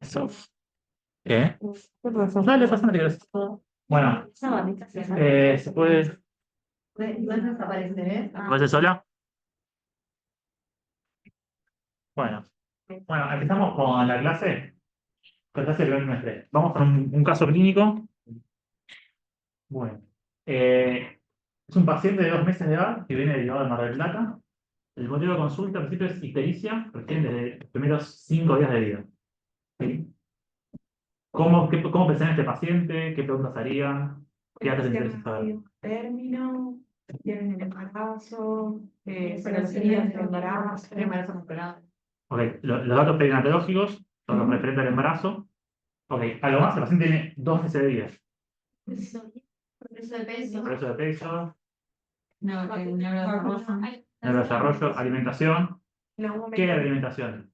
Eso. ¿Qué? ¿Qué pasó? Dale, pasa, no te quieres. Bueno, se puede. Igual desaparece, ¿eh? ¿Vas sola? Bueno, bueno, empezamos con la clase. Con la clase del trimestre. Vamos con un caso clínico. Bueno, es un paciente de 2 meses de edad que viene derivado de Mar del Plata. El motivo de consulta al principio es ictericia, recién desde los primeros 5 días de vida. ¿Sí? ¿Cómo pensar en este paciente? ¿Qué preguntas harían? ¿Qué datos les interesa saber? Término, tienen el embarazo, pero los días del embarazo, el embarazo controlado. Ok, los datos perinatológicos son los referentes al embarazo. Ok, algo más, el paciente tiene 2 meses de vida. Proceso de peso. Progreso de peso, Neurodesarrollo. neurodesarrollo, alimentación. En algún momento. ¿Qué alimentación?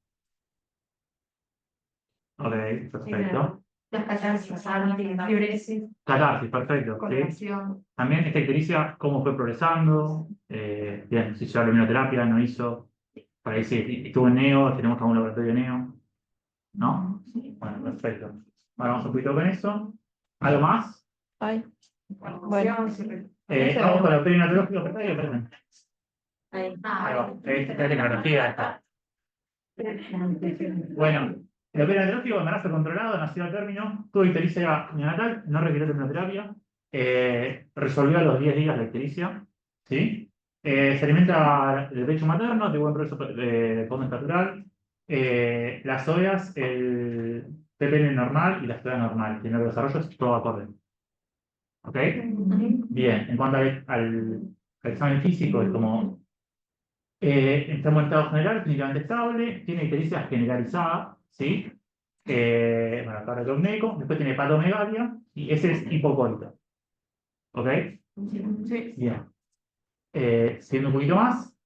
Ok, perfecto. Las catarsis, fiebres, Catarsis, perfecto. ¿Sí? coloración. También esta ictericia, cómo fue progresando. Bien, si hizo la immunoterapia, no hizo. Por ahí sí, estuvo en neo, tenemos algún laboratorio neo. ¿No? Bueno, perfecto. Ahora vamos un poquito con eso. ¿Algo más? Ay, bueno. Vamos con lo perinatológico, perdón. Ahí Ahí va. Esta es tecnología. Esta. Bueno, el perinatológico, embarazo controlado, nació a término, tuvo ictericia neonatal, no requirió terminoterapia, resolvió a los 10 días la ictericia, ¿sí? Se alimenta del pecho materno, de buen progreso de fondo natural, las OEAs, el PPN normal y la estudia normal, tiene los desarrollos, todo acorde. ¿Ok? Bien, en cuanto al examen físico, es como está en buen estado general, clínicamente estable, tiene ictericia generalizada, ¿sí? Bueno, paracogneco, después tiene patomegalia y ese es hipocólito. ¿Ok? Sí. Bien. Siguiendo un poquito más,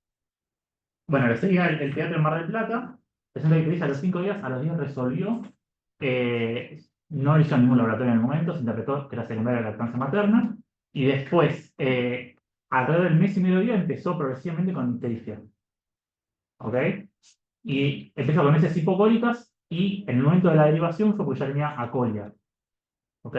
bueno, le seguía el teatro en Mar del Plata, presenta ictericia a los 5 días, a los 10 resolvió, no hizo ningún laboratorio en el momento, se interpretó que era secundaria de lactancia materna, y después, alrededor del mes y medio día, empezó progresivamente con ictericia. ¿Ok? Y empieza con heces hipocólicas y en el momento de la derivación fue porque ya tenía acolia. ¿Ok?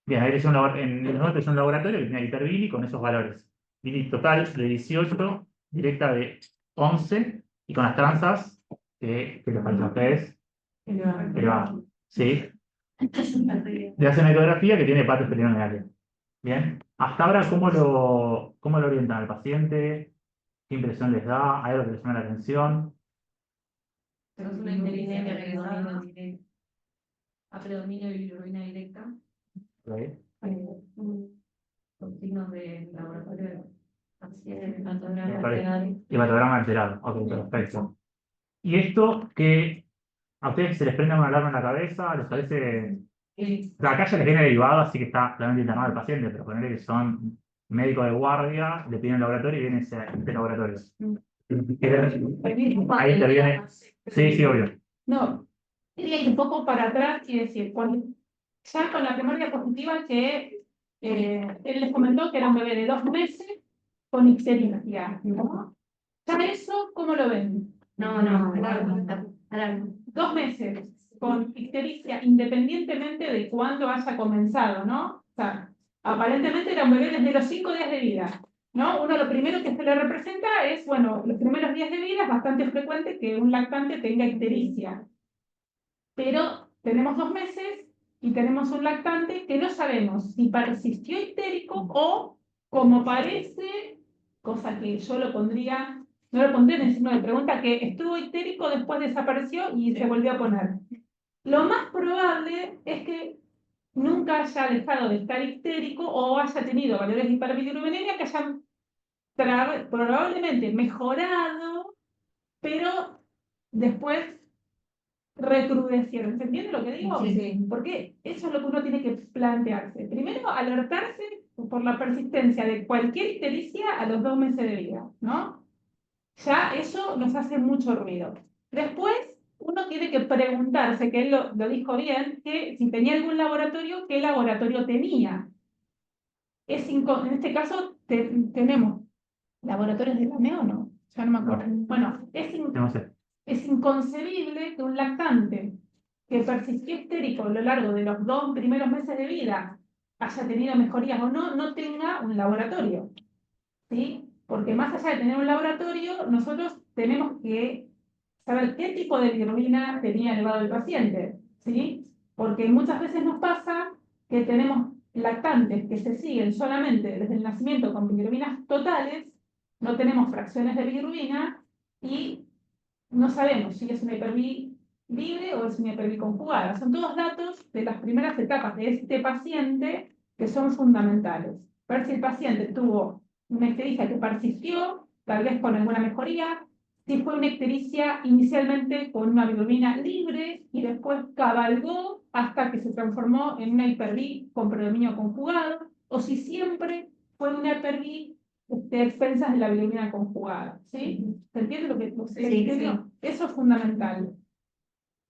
Bien, ahí le hicieron en el momento un laboratorio que tenía hiperbili con esos valores. Bili total de 18, directa de 11 y con las tranzas que les parece a ustedes elevado. ¿Sí? Le hacen una ecografía que tiene patos peritoneales. Bien. Hasta ahora, ¿cómo lo orientan al paciente? ¿Qué impresión les da? ¿Hay algo que les llama la atención? Tenemos una inteligencia que a predominio de bilirrubina directa, ¿Ok? con signos de laboratorio Hematograma alterado. Ok, perfecto. ¿Y esto que a ustedes se les prende una alarma en la cabeza? ¿Les parece? Sí. Acá ya les viene derivado, así que está claramente internado el paciente, pero ponerle que son médicos de guardia, le piden el laboratorio y viene este laboratorio. Ahí te viene. Sí, sí, obvio. No, quería ir un poco para atrás y decir, ya con la primera diapositiva que él les comentó que era un bebé de 2 meses con ictericia, ¿no? Ya eso, ¿cómo lo ven? No, alarma. 2 meses con ictericia, independientemente de cuándo haya comenzado, ¿no? O sea, aparentemente era un bebé desde los 5 días de vida, ¿no? Uno lo primero que se le representa es, bueno, los primeros días de vida es bastante frecuente que un lactante tenga ictericia. Pero tenemos 2 meses y tenemos un lactante que no sabemos si persistió ictérico o, como parece, cosa que yo no lo pondría en el signo de pregunta, que estuvo ictérico, después desapareció y se volvió a poner. Lo más probable es que nunca haya dejado de estar ictérico o haya tenido valores de hiperbilirubinemia que hayan probablemente mejorado, pero después recrudecieron. ¿Se entiende lo que digo? Sí. Porque eso es lo que uno tiene que plantearse. Primero, alertarse por la persistencia de cualquier ictericia a los 2 meses de vida, ¿no? Ya eso nos hace mucho ruido. Después, uno tiene que preguntarse, que él lo dijo bien, que si tenía algún laboratorio, ¿qué laboratorio tenía? En este caso, tenemos laboratorios de la NEO, ¿no? Ya no me acuerdo. Bueno, No sé. es inconcebible que un lactante que persistió histérico a lo largo de los 2 primeros meses de vida, haya tenido mejorías o no, no tenga un laboratorio, ¿sí? Porque más allá de tener un laboratorio, nosotros tenemos que saber qué tipo de bilirrubina tenía elevado el paciente, ¿sí? Porque muchas veces nos pasa que tenemos lactantes que se siguen solamente desde el nacimiento con bilirrubinas totales, no tenemos fracciones de bilirrubina y no sabemos si es una hiperbi libre o es una hiperbi conjugada. Son todos datos de las primeras etapas de este paciente que son fundamentales. Ver si el paciente tuvo una ictericia que persistió, tal vez con alguna mejoría, si fue una ictericia inicialmente con una bilirrubina libre y después cabalgó hasta que se transformó en una hiperbi con predominio conjugado, o si siempre fue una hiperbi expensas de la bilirrubina conjugada, ¿sí? ¿Se entiende lo que Sí, digo? Eso es fundamental.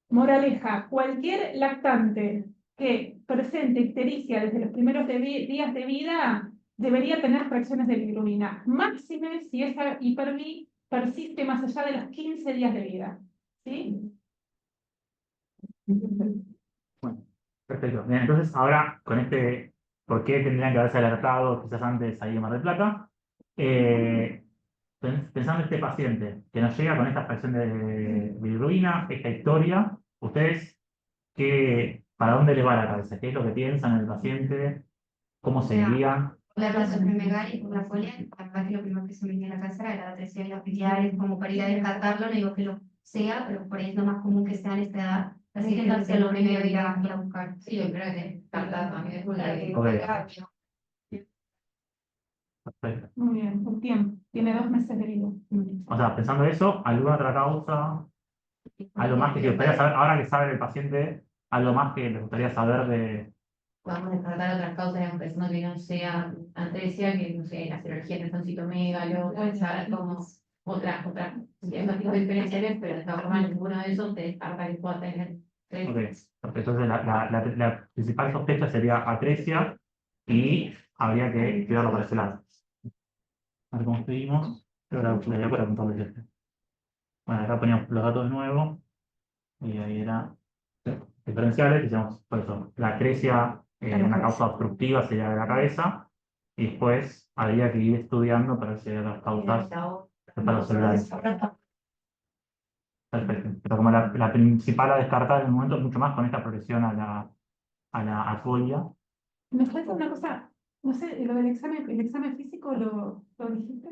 Moraleja, cualquier lactante que presente ictericia desde los primeros días de vida debería tener fracciones de bilirrubina, máxime si esa hiperbi persiste más allá de los 15 días de vida, ¿sí? Bueno, perfecto. Bien, entonces ahora con ¿por qué tendrían que haberse alertado quizás antes ahí en Mar del Plata? Eh, Pensando en este paciente que nos llega con esta fracción de bilirrubina, esta historia, ¿ustedes para dónde les va la cabeza? ¿Qué es lo que piensan en el paciente? ¿Cómo seguirían? La razón megal y por la folia, además que lo primero que se me viene a la cabeza era la depresión y los familiares, como para ir a descartarlo, no digo que lo sea, pero por ahí es lo más común que sea en esta edad. Así que entonces lo primero ir a buscar. Sí, yo creo que descartar también es una de Ok. Perfecto. Muy bien, un tiempo. Tiene 2 meses de vida. O sea, pensando eso, ¿alguna otra causa? ¿Algo más que te gustaría saber? Ahora que sabe el paciente, ¿algo más que les gustaría saber de...? Podemos descartar otras causas, empezando que no sea atresia, que no sé, la cirugía en el citomegalo, pueden saber como otras diagnósticos diferenciales, pero de esta forma ninguno de esos te descarta que pueda tener Ok, perfecto. Entonces la principal sospecha sería atresia y habría que cuidarlo para ese lado. A ver cómo seguimos. Pero la voy a preguntarle esto. Bueno, acá poníamos los datos de nuevo y ahí era diferenciales, decíamos, por eso, la atresia, una causa obstructiva sería de la cabeza, y después habría que ir estudiando para ver si hay otras causas hepatocelulares. Perfecto. Pero como la principal a descartar en el momento, mucho más con esta progresión a la afolia. Me falta una cosa, no sé, lo del examen, el examen físico lo dijiste.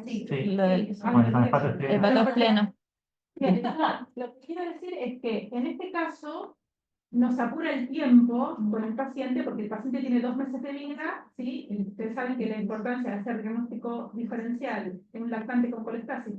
Sí. Sí. Lo del Bueno, están espacios plenos. hepatos pleno. Bien, lo que quiero decir es que en este caso nos apura el tiempo con el paciente, porque el paciente tiene 2 meses de vida, ¿sí? Ustedes saben que la importancia de hacer diagnóstico diferencial en un lactante con colestasis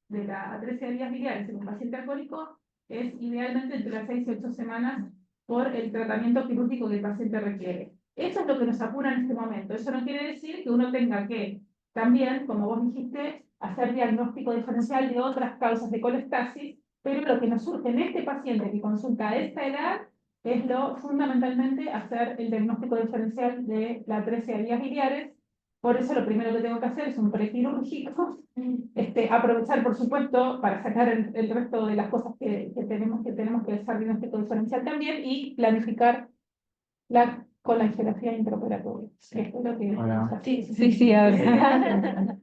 de la atresia de vías biliares en un paciente alcohólico es idealmente entre las 6 y 8 semanas por el tratamiento quirúrgico que el paciente requiere. Eso es lo que nos apura en este momento. Eso no quiere decir que uno tenga que también, como vos dijiste, hacer diagnóstico diferencial de otras causas de colestasis, pero lo que nos surge en este paciente que consulta a esta edad es fundamentalmente hacer el diagnóstico diferencial de la atresia de vías biliares. Por eso lo primero que tengo que hacer es un prequirúrgico, aprovechar por supuesto para sacar el resto de las cosas que tenemos que hacer diagnóstico diferencial también y planificar la colangiografía intraoperatoria. Que es lo que Hola. Sí, ahora.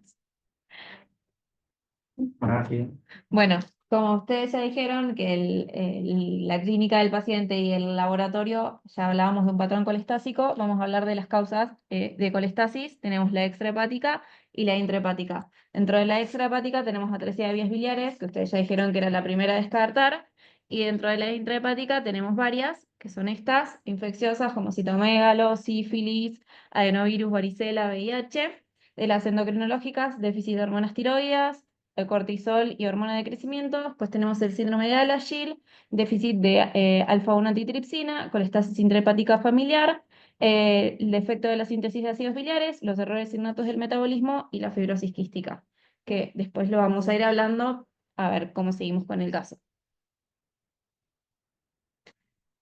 Ahora sí. Bueno, como ustedes ya dijeron que la clínica del paciente y el laboratorio, ya hablábamos de un patrón colestásico, vamos a hablar de las causas de colestasis. Tenemos la extrahepática y la intrahepática. Dentro de la extrahepática tenemos atresia de vías biliares, que ustedes ya dijeron que era la primera a descartar, y dentro de la intrahepática tenemos varias, que son estas, infecciosas como citomegalo, sífilis, adenovirus, varicela, VIH. De las endocrinológicas, déficit de hormonas tiroides, el cortisol y hormona de crecimiento. Después tenemos el síndrome de Alagil, déficit de alfa-1 antitripsina, colestasis intrahepática familiar, el defecto de la síntesis de ácidos biliares, los errores innatos del metabolismo y la fibrosis quística, que después lo vamos a ir hablando a ver cómo seguimos con el caso.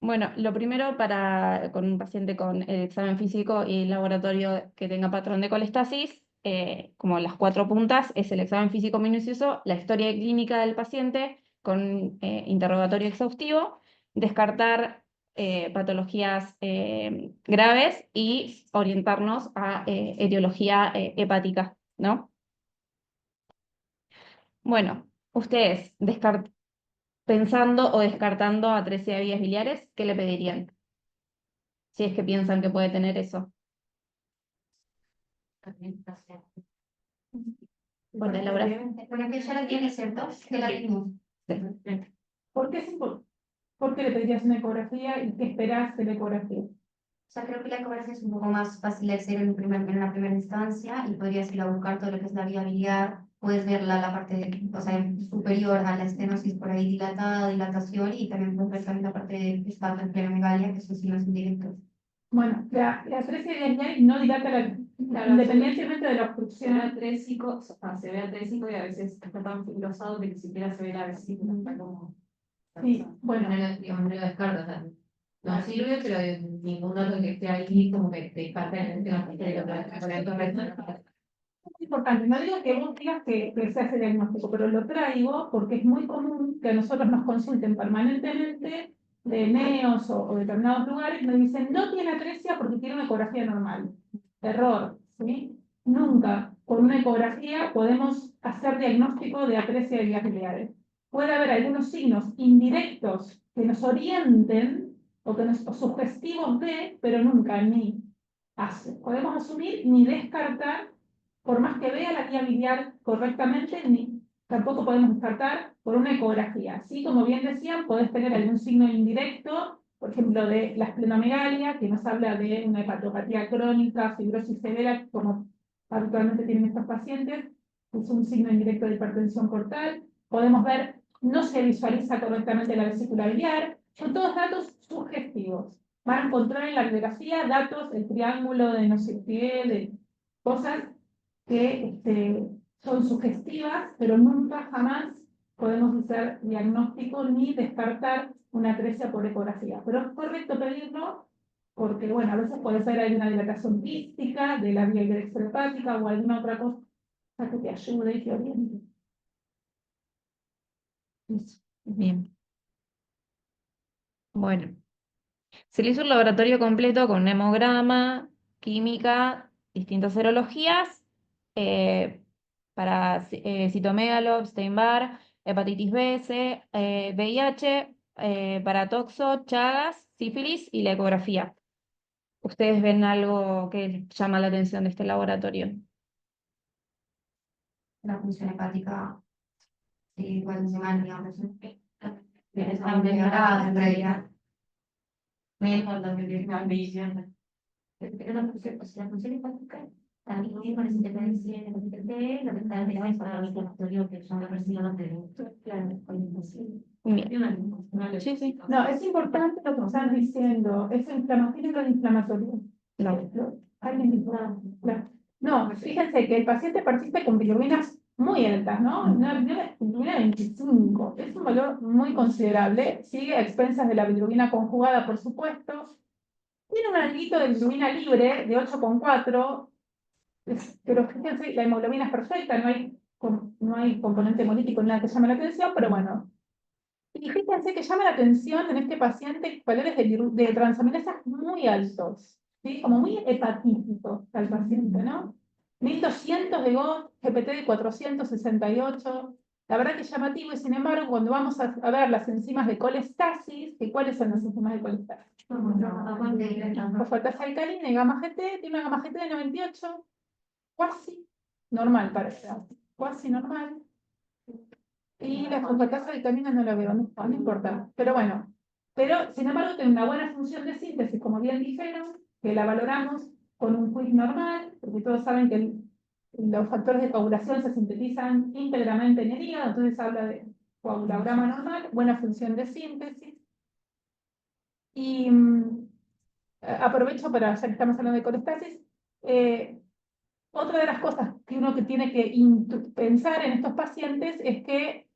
Bueno, lo primero con un paciente con el examen físico y laboratorio que tenga patrón de colestasis, como las 4 puntas, es el examen físico minucioso, la historia clínica del paciente con interrogatorio exhaustivo descartar patologías graves y orientarnos a etiología hepática, ¿no? Bueno, ustedes pensando o descartando atresia de vías biliares, ¿qué le pedirían? Si es que piensan que puede tener eso. Bueno, Laura. Bueno, que ya la tiene, ¿cierto? Que la tenemos. ¿Por qué, ¿por qué le pedirías una ecografía y qué esperás de la ecografía? O sea, creo que la ecografía es un poco más fácil de hacer en una primera instancia y podrías ir a buscar todo lo que es la vía biliar. Puedes ver la parte o sea, superior a la estenosis por ahí dilatada, dilatación, y también puedes ver también la parte de espasmo en plenomegalia, que son signos indirectos. Bueno, la atresia de vías biliares no dilata independientemente de la obstrucción. Se ve atrésico y a veces está tan fibrosado que ni siquiera se ve la vesícula, está como... Sí, bueno. Digamos, no lo descarto, o sea, no sirve, pero ningún dato que esté ahí como que te descarta Es importante, no digo que vos digas que se hace diagnóstico, pero lo traigo porque es muy común que a nosotros nos consulten permanentemente de neos o determinados lugares, me dicen, no tiene atresia porque tiene una ecografía normal. Error, ¿sí? Nunca con una ecografía podemos hacer diagnóstico de atresia de vías biliares. Puede haber algunos signos indirectos que nos orienten o que nos o sugestivos de, pero nunca ni podemos asumir ni descartar, por más que vea la vía biliar correctamente, ni tampoco podemos descartar por una ecografía. Así como bien decían, podés tener algún signo indirecto, por ejemplo, de la esplenomegalia, que nos habla de una hepatopatía crónica, fibrosis severa, como habitualmente tienen estos pacientes, es un signo indirecto de hipertensión portal. Podemos ver, no se visualiza correctamente la vesícula biliar, son todos datos sugestivos. Van a encontrar en la radiografía datos, el triángulo de no sé qué, de cosas que son sugestivas, pero nunca jamás podemos hacer diagnóstico ni descartar una atresia por ecografía. Pero es correcto pedirlo porque, bueno, a veces puede ser alguna dilatación quística de la vía extrahepática o alguna otra cosa que te ayude y te oriente. Eso. Bien. Bueno. Se le hizo un laboratorio completo con un hemograma, química, distintas serologías, para citomegalo, Epstein-Barr, hepatitis B, C, VIH, para toxo, Chagas, sífilis y la ecografía. ¿Ustedes ven algo que llama la atención de este laboratorio? La función hepática, igual se mal, digamos, está empeorada en realidad. Menos lo que tiene la visión. Pero la función hepática también tiene con independencia de la PTT, lo que está en el laboratorio que son los residuos de Bien. Sí, sí. No, es importante lo que están diciendo. ¿Es inflamatorio o no inflamatorio? No. ¿Alguien dijo? Claro. No, fíjense que el paciente persiste con bilirrubinas muy altas, ¿no? Una bilirrubina 25. Es un valor muy considerable. Sigue a expensas de la bilirrubina conjugada, por supuesto. Tiene un alguito de bilirrubina libre de 8,4. Pero fíjense, la hemoglobina es perfecta, no hay componente hemolítico ni nada que llame la atención, pero bueno. Y fíjense que llama la atención en este paciente valores de transaminasas muy altos, ¿sí? Como muy hepatíticos al paciente, ¿no? 1200 de GOT, GPT de 468. La verdad que es llamativo, y sin embargo, cuando vamos a ver las enzimas de colestasis, ¿cuáles son las enzimas de colestasis? Fosfatasa alcalina y gamma GT, tiene una gamma GT de 98, cuasi normal parece, cuasi normal. Y la fosfatasa alcalina no la veo, no importa. Pero bueno, pero sin embargo tiene una buena función de síntesis, como bien dijeron, que la valoramos con un quiz normal, porque todos saben que los factores de coagulación se sintetizan íntegramente en el hígado, entonces habla de coagulograma normal, buena función de síntesis. Y aprovecho para, ya que estamos hablando de colestasis, otra de las cosas que uno que tiene que pensar en estos pacientes es que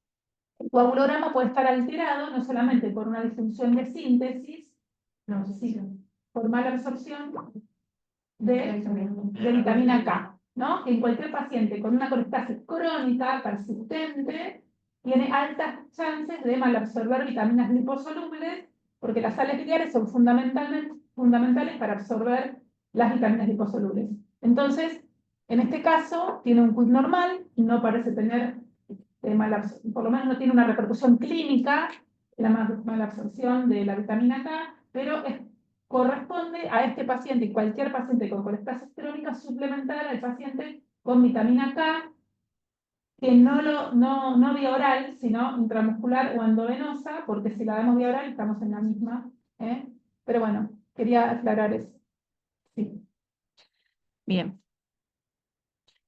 el coagulograma puede estar alterado no solamente por una disfunción de síntesis, sino por mala absorción de vitamina K, ¿no? Que en cualquier paciente con una colestasis crónica persistente tiene altas chances de malabsorber vitaminas liposolubles porque las sales biliares son fundamentales para absorber las vitaminas liposolubles. Entonces, en este caso, tiene un QIC normal, no parece tener por lo menos no tiene una repercusión clínica la mala absorción de la vitamina K, pero corresponde a este paciente y cualquier paciente con colestasis crónica suplementar al paciente con vitamina K, que no vía oral, sino intramuscular o endovenosa, porque si la damos vía oral estamos en la misma. Pero bueno, quería aclarar eso. Sí. Bien.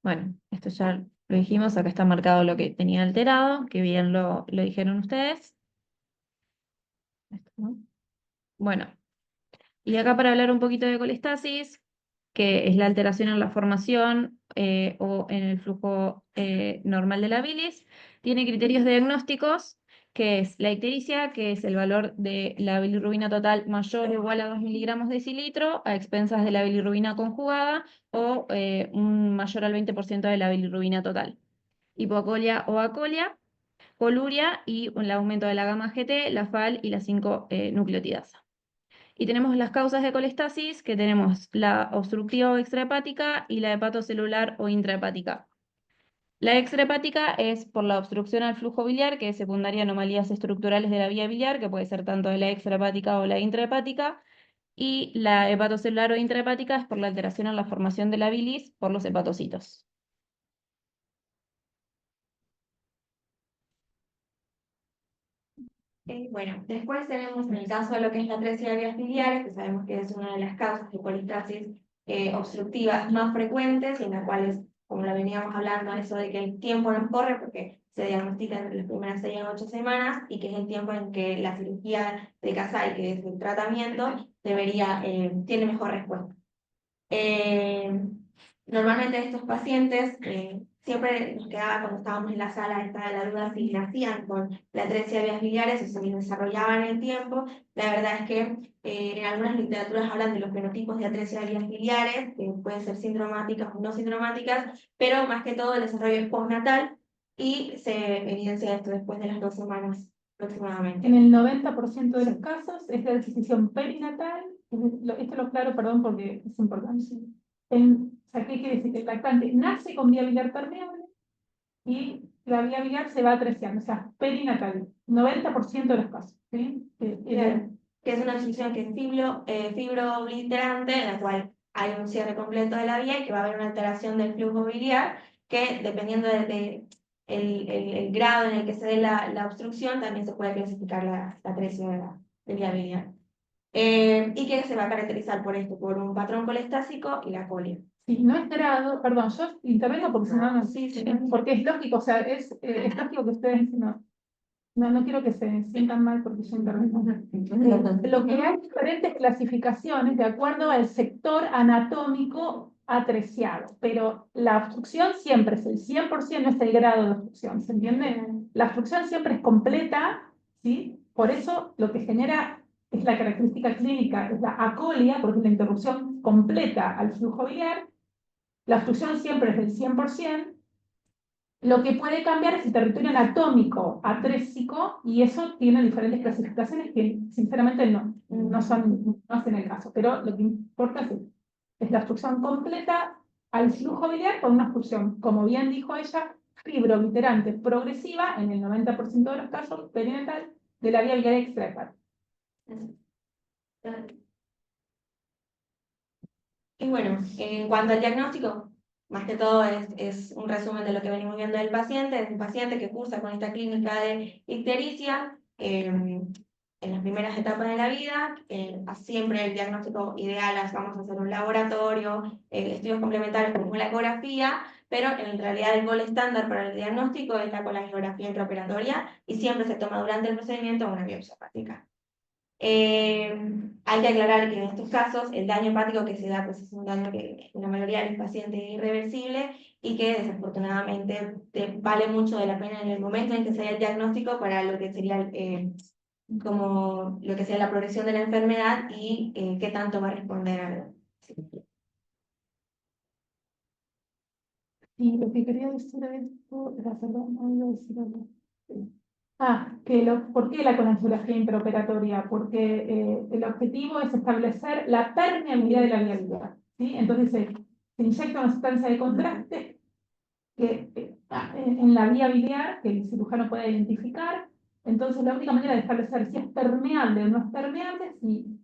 Bueno, esto ya lo dijimos, acá está marcado lo que tenía alterado, que bien lo dijeron ustedes. Esto, ¿no? Bueno, y acá para hablar un poquito de colestasis, que es la alteración en la formación o en el flujo normal de la bilis, tiene criterios diagnósticos, que es la ictericia, que es el valor de la bilirrubina total mayor o igual a 2 miligramos de decilitro, a expensas de la bilirrubina conjugada, o un mayor al 20% de la bilirrubina total. Hipocolia o acolia, coluria y el aumento de la gamma GT, la FAL y la 5-nucleotidasa. Y tenemos las causas de colestasis, que tenemos la obstructiva o extrahepática y la hepatocelular o intrahepática. La extrahepática es por la obstrucción al flujo biliar, que es secundaria a anomalías estructurales de la vía biliar, que puede ser tanto de la extrahepática o la intrahepática. Y la hepatocelular o intrahepática es por la alteración en la formación de la bilis por los hepatocitos. Bueno, después tenemos en el caso de lo que es la atresia de vías biliares, que sabemos que es una de las causas de colistasis obstructivas más frecuentes, y en las cuales, como lo veníamos hablando, eso de que el tiempo nos corre porque se diagnostica entre las primeras 6 a 8 semanas, y que es el tiempo en que la cirugía de Kasai, que es el tratamiento, tiene mejor respuesta. Normalmente estos pacientes, siempre nos quedaba cuando estábamos en la sala esta de la duda si nacían con la atresia de vías biliares o se desarrollaban en el tiempo. La verdad es que en algunas literaturas hablan de los fenotipos de atresia de vías biliares, que pueden ser sintomáticas o no sintomáticas, pero más que todo el desarrollo es postnatal y se evidencia esto después de las 2 semanas aproximadamente. En el 90% de los casos es la decisión perinatal, esto lo aclaro, perdón, porque es importante. O sea, ¿qué quiere decir? Que el lactante nace con vía biliar permeable y la vía biliar se va atreziando, o sea, perinatal, 90% de los casos. ¿Sí? Claro, que es una decisión que es fibro-obliterante, en la cual hay un cierre completo de la vía y que va a haber una alteración del flujo biliar, que dependiendo el grado en el que se dé la obstrucción, también se puede clasificar la atresia de vía biliar. Y que se va a caracterizar por esto, por un patrón colestásico y la colia. Si no es grado, perdón, yo intervengo porque si no, no, Sí. porque es lógico, o sea, es lógico que ustedes no quiero que se sientan mal porque yo intervengo. Lo que hay diferentes clasificaciones de acuerdo al sector anatómico atreciado, pero la obstrucción siempre es el 100%, no es el grado de obstrucción, ¿se entiende? La obstrucción siempre es completa, ¿sí? Por eso lo que genera es la característica clínica, es la acolia, porque es la interrupción completa al flujo biliar. La obstrucción siempre es del 100%. Lo que puede cambiar es el territorio anatómico atrésico, y eso tiene diferentes clasificaciones que sinceramente no hacen el caso, pero lo que importa es la obstrucción completa al flujo biliar con una obstrucción, como bien dijo ella, fibrobliterante progresiva en el 90% de los casos, perinatal, de la vía biliar extrahepática. Y bueno, en cuanto al diagnóstico, más que todo es un resumen de lo que venimos viendo del paciente. Es un paciente que cursa con esta clínica de ictericia en las primeras etapas de la vida. Siempre el diagnóstico ideal es vamos a hacer un laboratorio, estudios complementarios como la ecografía, pero en realidad el gol estándar para el diagnóstico es la colangiografía intraoperatoria, y siempre se toma durante el procedimiento una biopsia hepática. Hay que aclarar que en estos casos el daño hepático que se da pues, es un daño que en la mayoría de los pacientes es irreversible, y que desafortunadamente vale mucho de la pena en el momento en que se haya el diagnóstico para lo que sería como lo que sea la progresión de la enfermedad y qué tanto va a responder a la cirugía. Y lo que quería decir a esto era, perdón, no iba a decir algo. ¿Por qué la colangiografía intraoperatoria? Porque el objetivo es establecer la permeabilidad de la vía biliar, ¿sí? Entonces se inyecta una sustancia de contraste en la vía biliar que el cirujano puede identificar. Entonces la única manera de establecer si es permeable o no es permeable si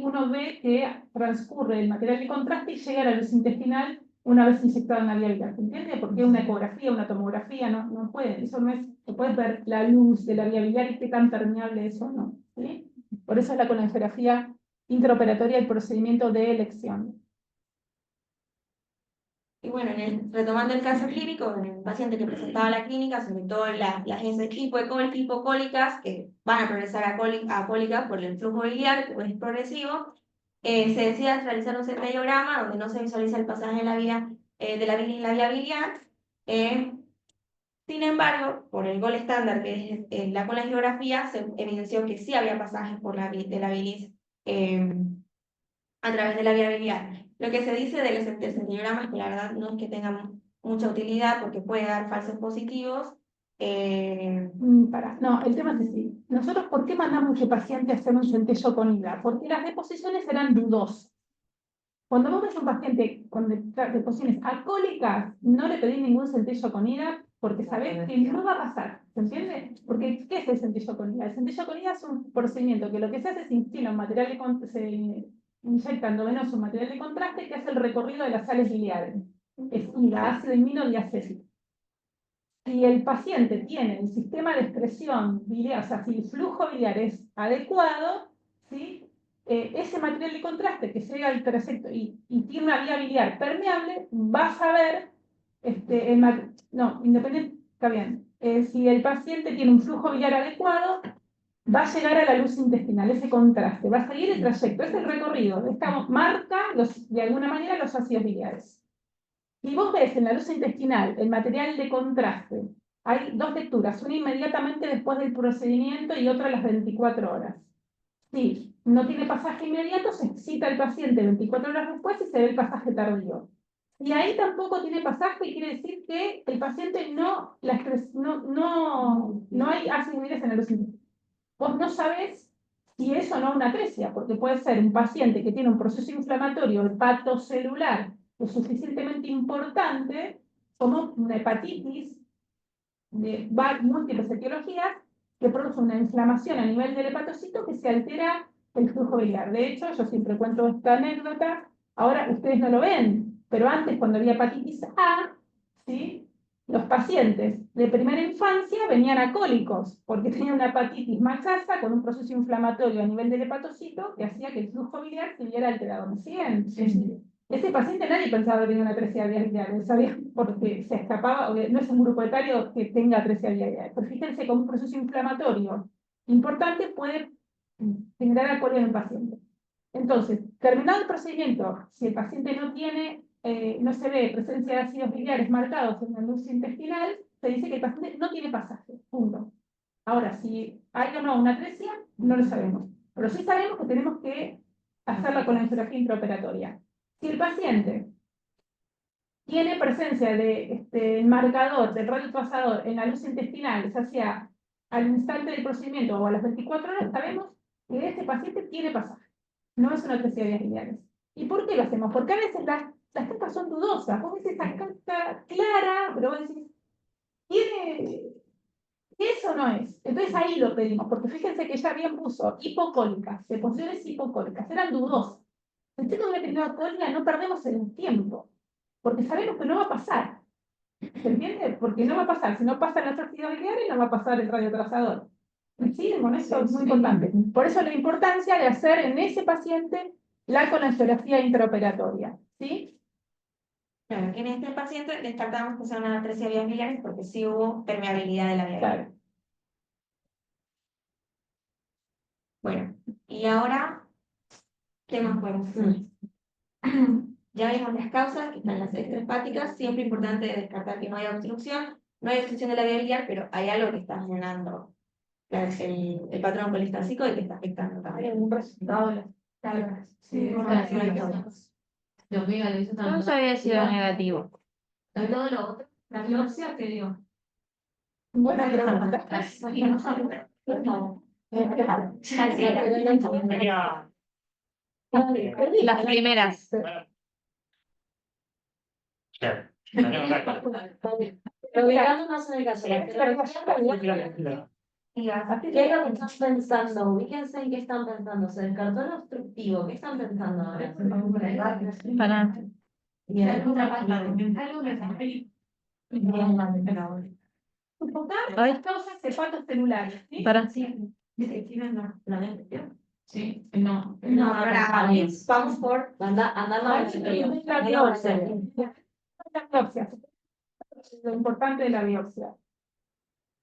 uno ve que transcurre el material de contraste y llega a la luz intestinal una vez inyectada en la vía biliar. ¿Se entiende? Porque una ecografía, una tomografía no puede, eso no es, no puedes ver la luz de la vía biliar y qué tan permeable es o no, ¿sí? Por eso es la colangiografía intraoperatoria el procedimiento de elección. Y bueno, retomando el caso clínico, en el paciente que presentaba la clínica, sobre todo las hipocólicas, que van a progresar a cólicas por el flujo biliar, que es progresivo, se decide realizar un centellograma donde no se visualiza el pasaje de la vía biliar. Sin embargo, por el gol estándar, que es la colangiografía, se evidenció que sí había pasajes de la bilis a través de la vía biliar. Lo que se dice del centellograma es que la verdad no es que tengan mucha utilidad porque puede dar falsos positivos. No, el tema es así. Nosotros, ¿por qué mandamos a ese paciente a hacer un centello con ida? Porque las deposiciones eran dudosas. Cuando vos ves un paciente con deposiciones alcohólicas, no le pedís ningún centello con ida porque sabés que no va a pasar. ¿Se entiende? Porque, ¿qué es el centello con ida? El centello con ida es un procedimiento que lo que se hace es instila un material se inyecta endovenoso un material de contraste que hace el recorrido de las sales biliares. Es ida, ácido imino diacético. Si el paciente tiene el sistema de excreción biliar, o sea, si el flujo biliar es adecuado, ¿sí? Ese material de contraste que llega al trayecto y tiene una vía biliar permeable, va a saber, independiente, está bien, si el paciente tiene un flujo biliar adecuado, va a llegar a la luz intestinal, ese contraste, va a seguir el trayecto, es el recorrido, marca de alguna manera los ácidos biliares. Si vos ves en la luz intestinal el material de contraste, hay dos lecturas, una inmediatamente después del procedimiento y otra a las 24 horas. Si no tiene pasaje inmediato, se cita el paciente 24 horas después y se ve el pasaje tardío. Y ahí tampoco tiene pasaje y quiere decir que el paciente no hay ácidos biliares en la luz intestinal. Vos no sabés si es o no una atresia, porque puede ser un paciente que tiene un proceso inflamatorio hepatocelular lo suficientemente importante como una hepatitis de múltiples etiologías que produce una inflamación a nivel del hepatocito que se altera el flujo biliar. De hecho, yo siempre cuento esta anécdota, ahora ustedes no lo ven, pero antes cuando había hepatitis A, ¿sí? Los pacientes de primera infancia venían acólicos porque tenían una hepatitis machaza con un proceso inflamatorio a nivel del hepatocito que hacía que el flujo biliar se viera alterado. ¿Me siguen? Sí. Ese paciente nadie pensaba que tenía una atresia biliar, sabía porque se escapaba, no es un grupo etario que tenga atresia biliar. Pero fíjense cómo un proceso inflamatorio importante puede generar alcoholia en el paciente. Entonces, terminado el procedimiento, si el paciente no se ve presencia de ácidos biliares marcados en la luz intestinal, se dice que el paciente no tiene pasaje, punto. Ahora, si hay o no una atresia, no lo sabemos. Pero sí sabemos que tenemos que hacer la colangiografía intraoperatoria. Si el paciente tiene presencia de marcador del radiotrasador en la luz intestinal, ya sea al instante del procedimiento o a las 24 horas, sabemos que ese paciente tiene pasaje. No es una atresia de vías biliares. ¿Y por qué lo hacemos? Porque a veces las cartas son dudosas. Vos ves esa carta clara, pero vos decís, ¿tiene eso o no es? Entonces ahí lo pedimos, porque fíjense que ya bien puso hipocólicas, deposiciones hipocólicas, eran dudosas. Si tengo una determinada alcohólica, no perdemos el tiempo, porque sabemos que no va a pasar. ¿Se entiende? Porque no va a pasar. Si no pasa el ácido biliar, no va a pasar el radiotrasador. ¿Sí? Bueno, eso es muy importante. Por eso la importancia de hacer en ese paciente la colangiografía intraoperatoria. ¿Sí? Claro, en este paciente descartamos que sea una atresia de vías biliares porque sí hubo permeabilidad de la vía biliar. Claro. Bueno, y ahora, ¿qué más podemos hacer? Ya vimos las causas, que están las extrahepáticas, siempre importante descartar que no haya obstrucción, no hay obstrucción de la vía biliar, pero hay algo que está generando el patrón colistásico y que está afectando también. Un resultado de las Claro. Sí, Los megalos No había sido negativo. todo lo otro, la biopsia que dio. Buena pregunta. Tenía, Las primeras. Claro. Pero ubicándonos en el caso de la tecnología, ¿qué es lo que están pensando? Ubíquense en qué están pensando. Se descartó lo obstructivo. ¿Qué están pensando ahora? Para. Bien. Algo Ay. las causas de patos celulares, ¿sí? Para. Sí, no. No, ahora vamos por andar la biopsia. La biopsia. La biopsia. Lo importante de la biopsia.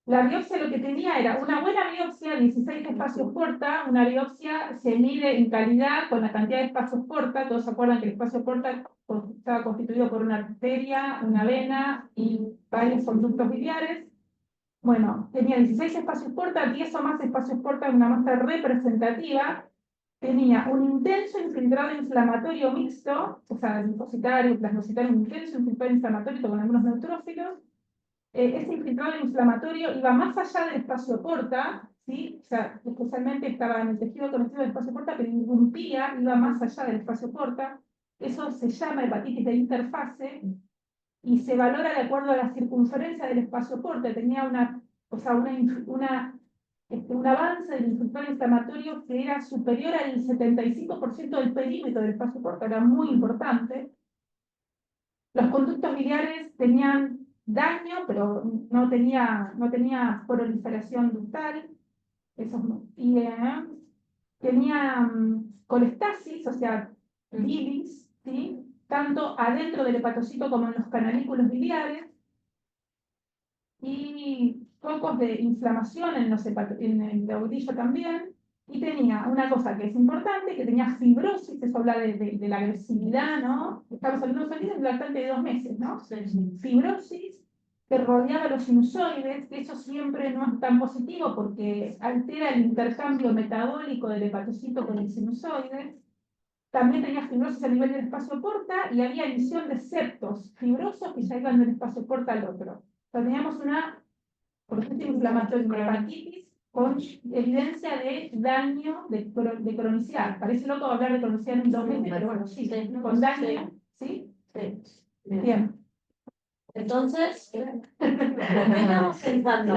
La biopsia lo que tenía era una buena biopsia, 16 espacios porta. Una biopsia se mide en calidad con la cantidad de espacios porta. Todos se acuerdan que el espacio porta estaba constituido por una arteria, una vena y varios conductos biliares. Bueno, tenía 16 espacios porta, 10 o más espacios porta en una muestra representativa. Tenía un intenso infiltrado inflamatorio mixto, o sea, linfocitario, plasmocitario, un intenso infiltrado inflamatorio con algunos neutrófilos. Ese infiltrado inflamatorio iba más allá del espacio porta, ¿sí? O sea, especialmente estaba en el tejido conocido del espacio porta, pero irrumpía, iba más allá del espacio porta. Eso se llama hepatitis de interfase y se valora de acuerdo a la circunferencia del espacio porta. Tenía un avance del infiltrado inflamatorio que era superior al 75% del perímetro del espacio porta, era muy importante. Los conductos biliares tenían daño, pero no tenía proliferación ductal. Y tenía colestasis, o sea, bilis, ¿sí? Tanto adentro del hepatocito como en los canalículos biliares, y focos de inflamación en el caudillo también, y tenía una cosa que es importante, que tenía fibrosis. Eso habla de la agresividad, ¿no? Estamos hablando de un lactante de 2 meses, ¿no? Fibrosis que rodeaba los sinusoides, que eso siempre no es tan positivo porque altera el intercambio metabólico del hepatocito con el sinusoide. También tenía fibrosis a nivel del espacio porta y había emisión de septos fibrosos que ya iban del espacio porta al otro. O sea, teníamos una proceso inflamatorio de hepatitis con evidencia de daño de cronicidad. Parece loco hablar de cronicidad en un 2 meses, pero bueno, sí, con daño, ¿sí? Sí. Bien. Entonces, ¿qué estamos pensando?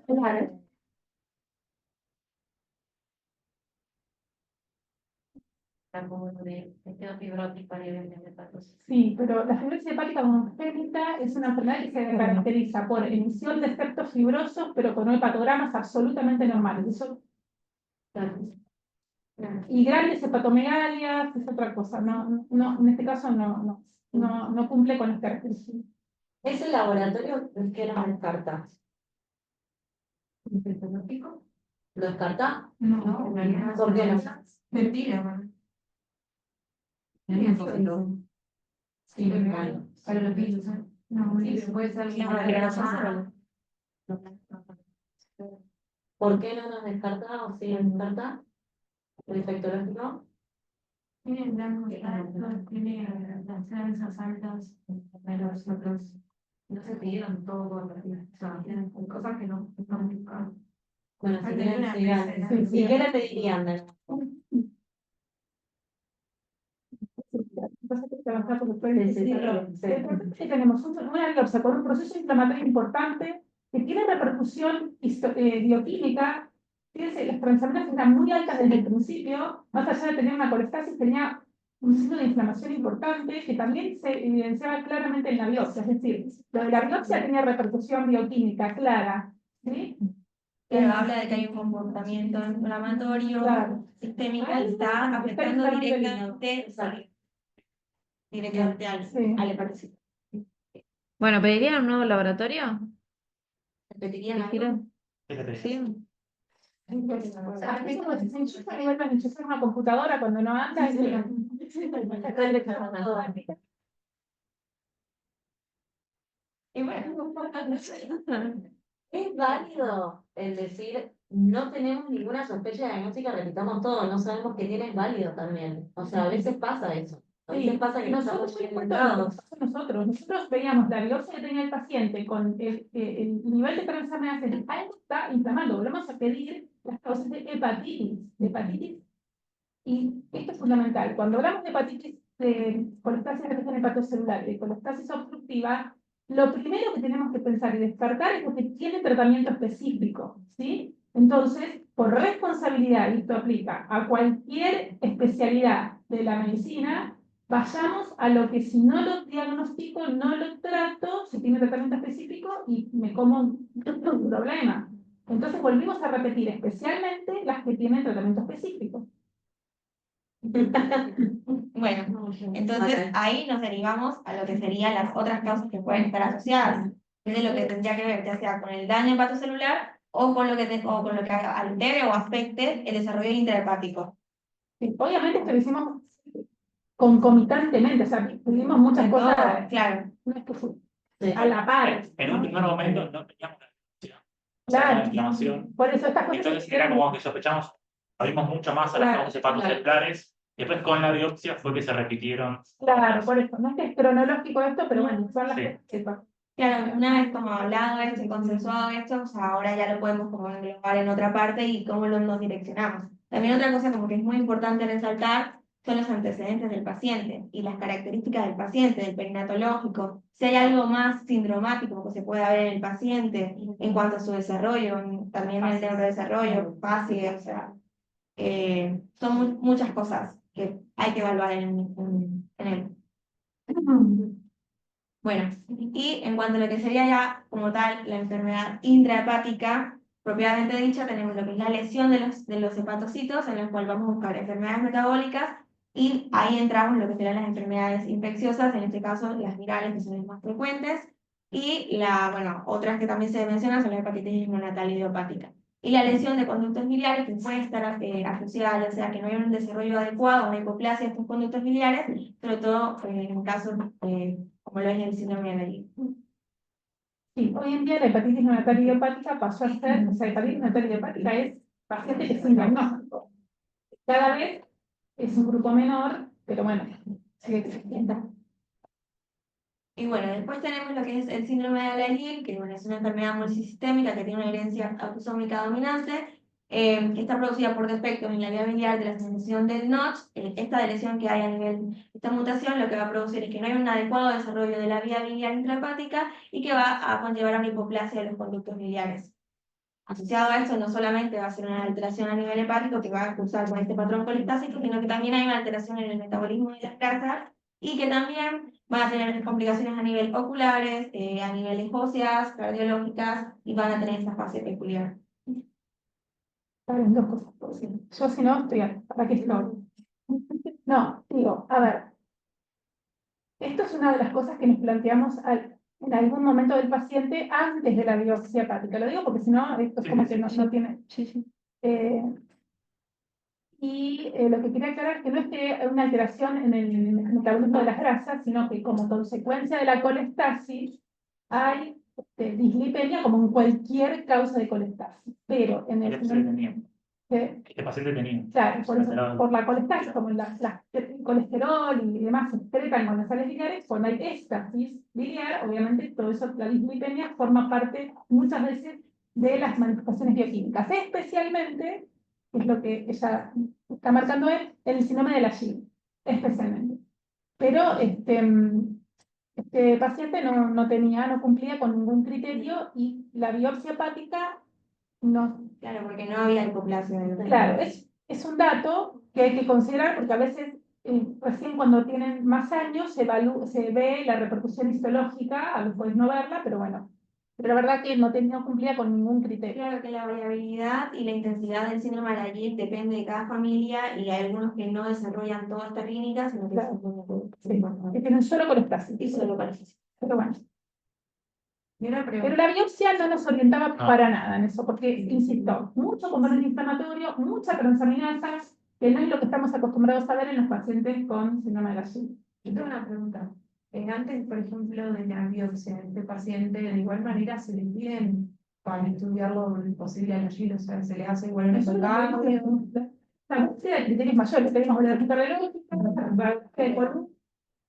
Claro. Como de tejido fibrótico a nivel de hepatosis. Sí, pero la fibrosis hepática congénita es una enfermedad que se caracteriza por emisión de septos fibrosos, pero con hepatogramas absolutamente normales. Eso, y grandes hepatomegalias es otra cosa. En este caso no cumple con las características. ¿Ese laboratorio que nos descarta? ¿Lo descarta? No, en realidad. ¿Por qué no? Mentira, sí, para los virus, ¿eh? No, sí, puede ser ¿Por qué no nos descarta o sí nos descarta? ¿El infectológico? tiene blancos altos, tiene las células altas, pero nosotros no se pidieron todo, o sea, tienen cosas que no están buscando. Bueno, si quieren, sigan. ¿Y qué le pedirían de Tenemos una biopsia con un proceso inflamatorio importante que tiene repercusión bioquímica. Fíjense, las transaminases eran muy altas desde el principio, más allá de tener una colestasis, tenía un signo de inflamación importante que también se evidenciaba claramente en la biopsia. Es decir, lo de la biopsia tenía repercusión bioquímica clara, ¿sí? Pero habla de que hay un comportamiento inflamatorio sistémico que está afectando directamente al hepatocito. Bueno, ¿pedirían un nuevo laboratorio? ¿Repetirían algo? ¿Dijeron? Sí. A veces cuando se enchufa y vuelven a enchufar una computadora cuando no anda. Y bueno, es válido el decir, no tenemos ninguna sospecha diagnóstica, repitamos todo, no sabemos qué tiene, es válido también. O sea, a veces pasa eso. A veces pasa que Nosotros, estamos muy entrados. nosotros veíamos la biopsia que tenía el paciente con el nivel de transaminasas, algo está inflamado, volvemos a pedir las causas de hepatitis. Y esto es fundamental. Cuando hablamos de hepatitis, de colestasis hepatocelular, de colestasis obstructiva, lo primero que tenemos que pensar y descartar es lo que tiene tratamiento específico, ¿sí? Entonces, por responsabilidad, y esto aplica a cualquier especialidad de la medicina, vayamos a lo que si no lo diagnostico, no lo trato, si tiene tratamiento específico y me como un problema. Entonces volvimos a repetir especialmente las que tienen tratamiento específico. Bueno, entonces ahí nos derivamos a lo que serían las otras causas que pueden estar asociadas, que es de lo que tendría que ver ya sea con el daño hepatocelular o con lo que, o con lo que altere o afecte el desarrollo intrahepático. Sí, obviamente esto lo hicimos concomitantemente, o sea, tuvimos muchas De cosas todo, claro. no es que a la par. En un primer momento no teníamos la Claro. inflamación. Por eso estas cosas Entonces era como que sospechamos, abrimos mucho más a las Claro, causas hepatocelulares. Después con la biopsia fue que se repitieron. Claro, por eso. No es que es cronológico esto, pero bueno, son las Sí. cosas que pasan. Claro, una vez como hablado esto y consensuado esto, o sea, ahora ya lo podemos como englobar en otra parte y cómo nos direccionamos. También otra cosa como que es muy importante resaltar son los antecedentes del paciente y las características del paciente, del perinatológico. Si hay algo más sindromático que se pueda ver en el paciente en cuanto a su desarrollo, también el neurodesarrollo, fase, o sea, son muchas cosas que hay que evaluar en él. Bueno, y en cuanto a lo que sería ya como tal la enfermedad intrahepática, propiamente dicha, tenemos lo que es la lesión de los hepatocitos, en la cual vamos a buscar enfermedades metabólicas, y ahí entramos en lo que serían las enfermedades infecciosas, en este caso las virales, que son las más frecuentes, y bueno, otras que también se mencionan son la hepatitis neonatal idiopática. Y la lesión de conductos biliares, que puede estar asociada, ya sea que no hay un desarrollo adecuado, una hipoplasia de estos conductos biliares, sobre todo en casos como lo es el síndrome de Ley. Sí, hoy en día la hepatitis neonatal idiopática pasó a ser, o sea, hepatitis neonatal idiopática es paciente que sin diagnóstico. Cada vez es un grupo menor, pero bueno, sigue existiendo. Y bueno, después tenemos lo que es el síndrome de Alagille, que bueno, es una enfermedad multisistémica que tiene una herencia autosómica dominante, que está producida por defectos en la vía biliar de la secreción del Notch. Esta lesión que hay a nivel de esta mutación lo que va a producir es que no hay un adecuado desarrollo de la vía biliar intrahepática y que va a conllevar a una hipoplasia de los conductos biliares. Asociado a esto, no solamente va a ser una alteración a nivel hepático que va a cursar con este patrón colestásico, sino que también hay una alteración en el metabolismo de las grasas y que también van a tener complicaciones a nivel oculares, a niveles óseas, cardiológicas, y van a tener esta fase peculiar. Saben dos cosas. Yo si no estoy para qué estoy. No, digo, a ver, esto es una de las cosas que nos planteamos en algún momento del paciente antes de la biopsia hepática. Lo digo porque si no, esto es como que no tiene. Lo que quería aclarar es que no es que una alteración en el metabolismo de las grasas, sino que como consecuencia de la colestasis hay dislipemia como en cualquier causa de colestasis. Pero en el Este paciente tenía. Claro, por la colestasis, como el colesterol y demás se excretan con las sales biliares, cuando hay éstasis biliar, obviamente todo eso, la dislipemia, forma parte muchas veces de las manifestaciones bioquímicas, especialmente, que es lo que ella está marcando él, el síndrome de Lagille, especialmente. Pero este paciente no cumplía con ningún criterio y la biopsia hepática no. Claro, porque no había hipoplasia. Claro, es un dato que hay que considerar porque a veces, recién cuando tienen más años, se ve la repercusión histológica, a veces puedes no verla, pero bueno. Pero la verdad que no cumplía con ningún criterio. Claro que la variabilidad y la intensidad del síndrome de Lagille depende de cada familia y hay algunos que no desarrollan toda esta clínica, sino que Claro. sí, Que tienen solo colestasis. y solo colestasis. Pero bueno. Pero la biopsia no nos orientaba para nada en eso, porque, insisto, mucho componente inflamatorio, mucha transaminasa, que no es lo que estamos acostumbrados a ver en los pacientes con síndrome de Lagille. Yo tengo una pregunta. Antes, por ejemplo, de la biopsia de este paciente, de igual manera se le piden para estudiarlo posible a Lagille, o sea, se le hace igual un electrocardiograma. La búsqueda de criterios mayores, tenemos la cardiológica,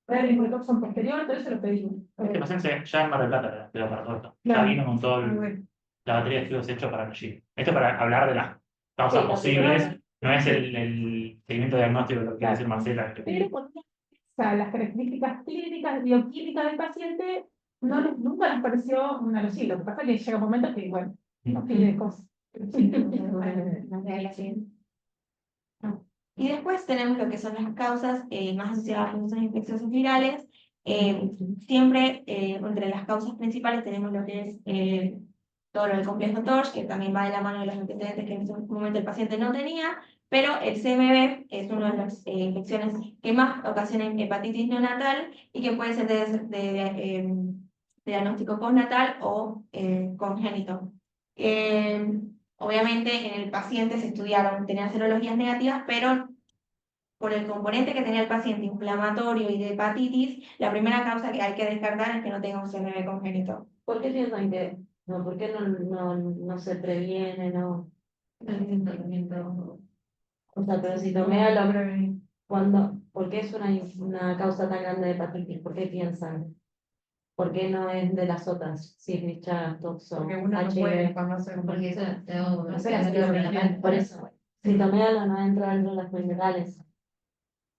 ver el toxón posterior, todo eso lo pedimos. Este paciente ya en Mar del Plata, pero para todo esto. Ya Claro. vino con todo Ah, bueno. la batería de estudios hecho para allí. Esto para hablar de las causas Sí, lo posibles, no es sí. el seguimiento diagnóstico, lo que quiere decir Marcela. Pero con las características clínicas, bioquímicas del paciente, nunca nos pareció una lesión. Lo que pasa es que llega un momento que, bueno, nos pide cosas. Y después tenemos lo que son las causas más asociadas a procesos infecciosos virales. Siempre entre las causas principales tenemos lo que es todo el complejo TORCH, que también va de la mano de los antecedentes que en ese momento el paciente no tenía, pero el CMV es una de las infecciones que más ocasionan hepatitis neonatal y que puede ser de diagnóstico postnatal o congénito. Obviamente en el paciente se estudiaron, tenían serologías negativas, pero por el componente que tenía el paciente inflamatorio y de hepatitis, la primera causa que hay que descartar es que no tenga un CMV congénito. ¿Por qué piensan que no? ¿Por qué no se previene? No? O sea, pero si tomé ¿por qué es una causa tan grande de hepatitis? ¿Por qué piensan? ¿Por qué no es de las otras? Sífilis, Chagas, toxo, Porque uno no puede HIV. conocer, porque eso No sé, por eso. Citomegalo no entra dentro de las minerales.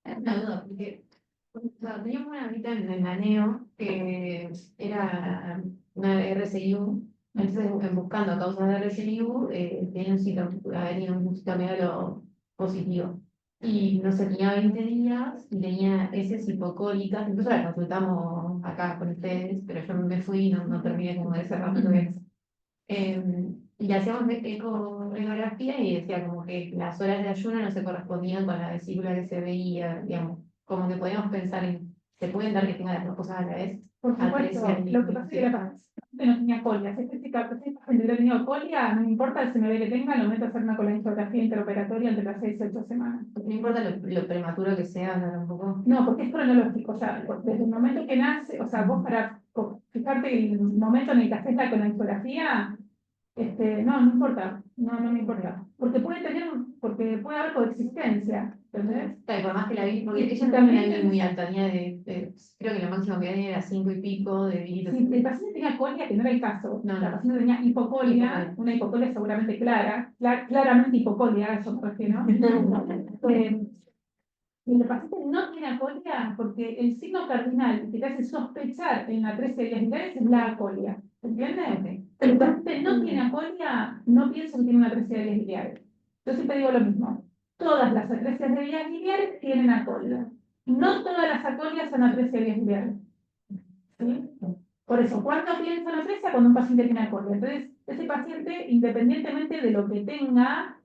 es una duda, porque o sea, teníamos una amiguita en la NEO que era una RCIU, entonces buscando causas de RCIU, tenía un citomegalo positivo. Y no sé, tenía 20 días y tenía heces hipocólicas, incluso la consultamos acá con ustedes, pero yo me fui y no terminé como de cerrar todo eso. Y le hacíamos ecografía y decía como que las horas de ayuno no se correspondían con la vesícula que se veía, digamos, como que podíamos pensar en, ¿se pueden dar que tenga las dos cosas a la vez? Por supuesto, lo que pasa es que la paciente no tenía colia. Si este paciente hubiera tenido colia, no me importa el CMV que tenga, lo meto a hacer una colangografía interoperatoria entre las 6 y 8 semanas. No importa lo prematuro que sea, no, tampoco. No, porque es cronológico, o sea, desde el momento que nace, o sea, vos para fijarte el momento en el que haces la colangografía, no importa, no me importa, porque porque puede haber coexistencia, ¿entendés? Claro, y por más que la vi, porque Y ella no también tenía muy alta, tenía creo que lo máximo que tenía era 5 y pico de dígitos. si el paciente tenía colia, que no era el caso, No, la no. paciente tenía hipocolia, Hipocolia. una hipocolia seguramente claramente hipocolia, eso me refiero, y el paciente no tiene colia porque el signo cardinal que te hace sospechar en la 13 días virales es la colia, ¿entiendes? El paciente no tiene acolia, no pienso que tiene una atresia de vías biliares. Yo siempre digo lo mismo. Todas las atresias de vías biliares tienen acolia. No todas las acolias son atresia de vías biliares. ¿Sí? Por eso, ¿cuándo pienso en atresia? Cuando un paciente tiene acolia. Entonces, ese paciente, independientemente de lo que tenga,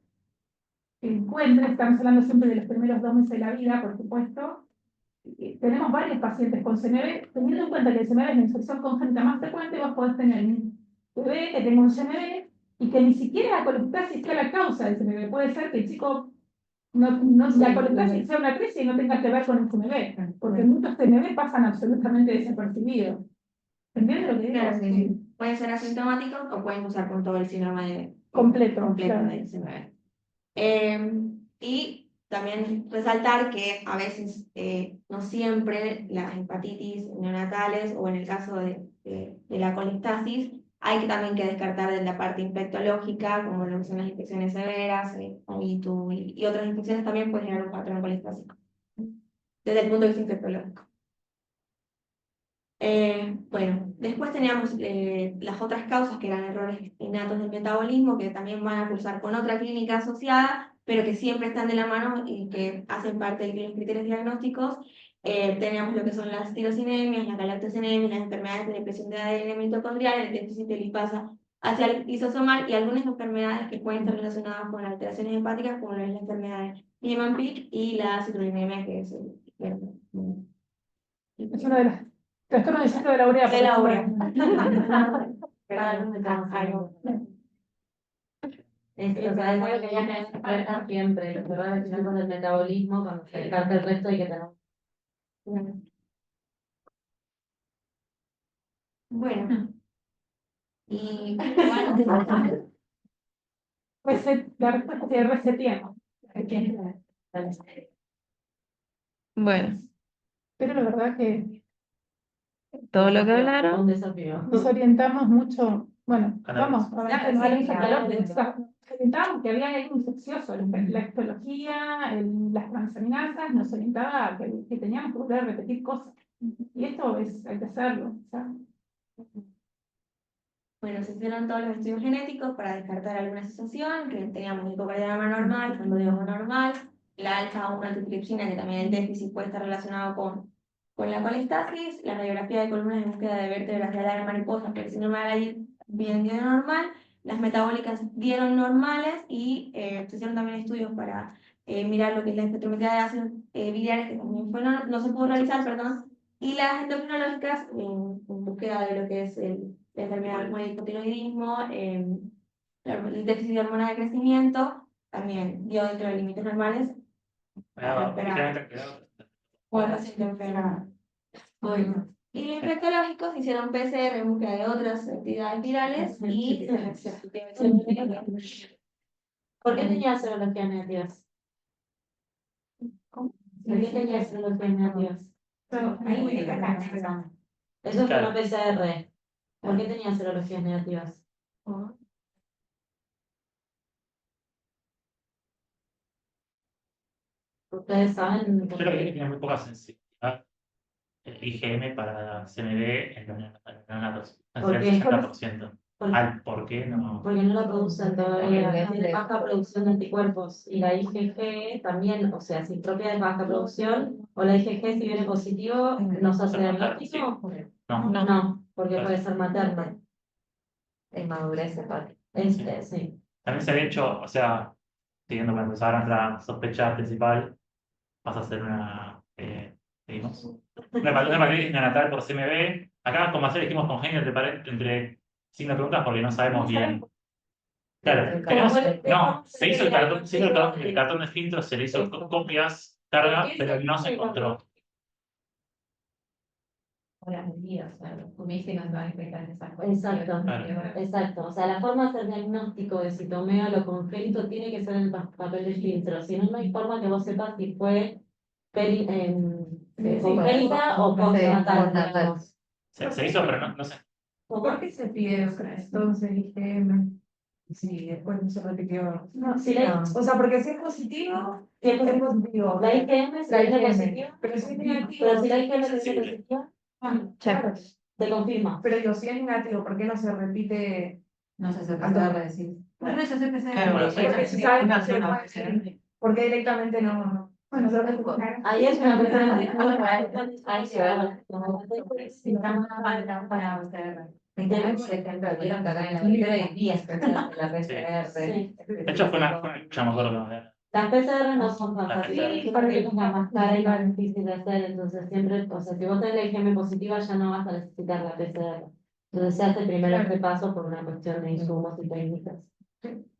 que encuentre, estamos hablando siempre de los primeros 2 meses de la vida, por supuesto, tenemos varios pacientes con CMV, teniendo en cuenta que el CMV es la infección congénita más frecuente, vos podés tener un bebé que tenga un CMV y que ni siquiera la colestasis sea la causa del CMV. Puede ser que el chico la colestasis sea una crisis y no tenga que ver con el CMV, porque muchos CMV pasan absolutamente desapercibidos. ¿Entiendes lo que digo? Claro, sí. Pueden ser asintomáticos o pueden usar con todo el síndrome Completo, completo claro. del CMV. Y también resaltar que a veces no siempre las hepatitis neonatales o en el caso de la colestasis hay que también que descartar de la parte infectológica, como lo que son las infecciones severas, ITU y otras infecciones también pueden generar un patrón colestásico desde el punto de vista infectológico. Bueno, después teníamos las otras causas que eran errores innatos del metabolismo, que también van a cursar con otra clínica asociada, pero que siempre están de la mano y que hacen parte de los criterios diagnósticos. Teníamos lo que son las tirosinemias, las galactosinemias, las enfermedades de depresión de ADN mitocondrial, el déficit de lipasa hacia el lisosomal y algunas enfermedades que pueden estar relacionadas con alteraciones hepáticas, como es la enfermedad de Niemann-Pick y la citrullinemia, que es Es una de las trastornos de ciclo de la urea. de la urea. O sea, es algo que viene a siempre, lo que va a decir con el metabolismo, cuando se descarta el resto y que tenemos. Bueno, y La respuesta es reseteamos. Bueno, Pero la verdad que Todo lo que Un hablaron. desafío. nos orientamos mucho, bueno, Cannabis. vamos, avanzando a la infectología, nos orientábamos que había algo infeccioso, la histología, las transaminasas, nos orientaba a que teníamos que volver a repetir cosas. Y esto hay que hacerlo. O sea, Bueno, se hicieron todos los estudios genéticos para descartar alguna asociación, que teníamos hipocardiograma normal, hemodiograma normal, la alfa-1-antitripsina, que también el déficit puede estar relacionado con la colestasis, la radiografía de columnas de búsqueda de vértebras de ala de mariposa, que el síndrome de Alain bien dio normal, las metabólicas dieron normales y se hicieron también estudios para mirar lo que es la espectrometría de ácidos biliares, que también no se pudo realizar, perdón, y las endocrinológicas en búsqueda de lo que es la enfermedad como el hipotiroidismo, el déficit de hormona de crecimiento, también dio dentro de límites normales Ligeramente alterado. o el paciente enfermo. Bueno, y los infectológicos hicieron PCR en búsqueda de otras actividades virales y ¿Por qué tenía serologías negativas? ¿Por qué tenía serologías negativas? Eso fue una PCR. ¿Por qué tenía serologías negativas? Ustedes saben Yo creo que tiene muy poca sensibilidad el IgM para CMV en los neonatos. ¿Por El qué? 60%. ¿Por qué? Al por qué no. Porque no la producen todavía, tiene baja producción de anticuerpos. Y la IgG también, o sea, si propia de baja producción, o la IgG si viene positivo, ¿nos hace diagnóstico? No. No, porque puede ser materna. Inmadurez hepática. Sí. También se había hecho, o sea, siguiendo cuando empezaron la sospecha principal, vas a hacer seguimos. Una hepatitis neonatal por CMV. Acá, como ayer dijimos congénito entre signos de preguntas porque no sabemos bien. Claro, se hizo el cartón de filtro, se le hizo copias, carga, pero no se encontró. Las medidas, claro, comiste y no se van a infectar en esas cosas. Exacto, Claro. exacto. O sea, la forma de hacer diagnóstico de citomegalo congénito tiene que ser en papel de filtro. Si no, no hay forma que vos sepas si fue congénita o postnatal, digamos. Se hizo, pero no sé. ¿Por qué se pide entonces IgM? Sí, después no se repitió. No, si la, O sea, porque si es positivo, si es es positivo. la IgM se La dice IgM. positiva, Pero si es negativo, pero si la IgM se dice sensible. positiva, claro. te confirma. Pero digo, si es negativo, ¿por qué no se repite? No se hace PCR, decir. Bueno, eso se Porque si saben que se puede hacer, ¿por qué directamente no? Bueno, solo es Ahí es una cuestión Ahí se va. Para hacer. Por ejemplo, vieron que acá en la libra hay 10 personas de la PCR. Sí. De hecho, fue una ya me acuerdo que no era. Las PCR no son tan Las fáciles, PCR. porque es una más cara y más difícil de hacer, entonces siempre, o sea, si vos tenés la IgM positiva ya no vas a necesitar la PCR. Entonces se hace primero este paso por una cuestión de insumos y técnicas.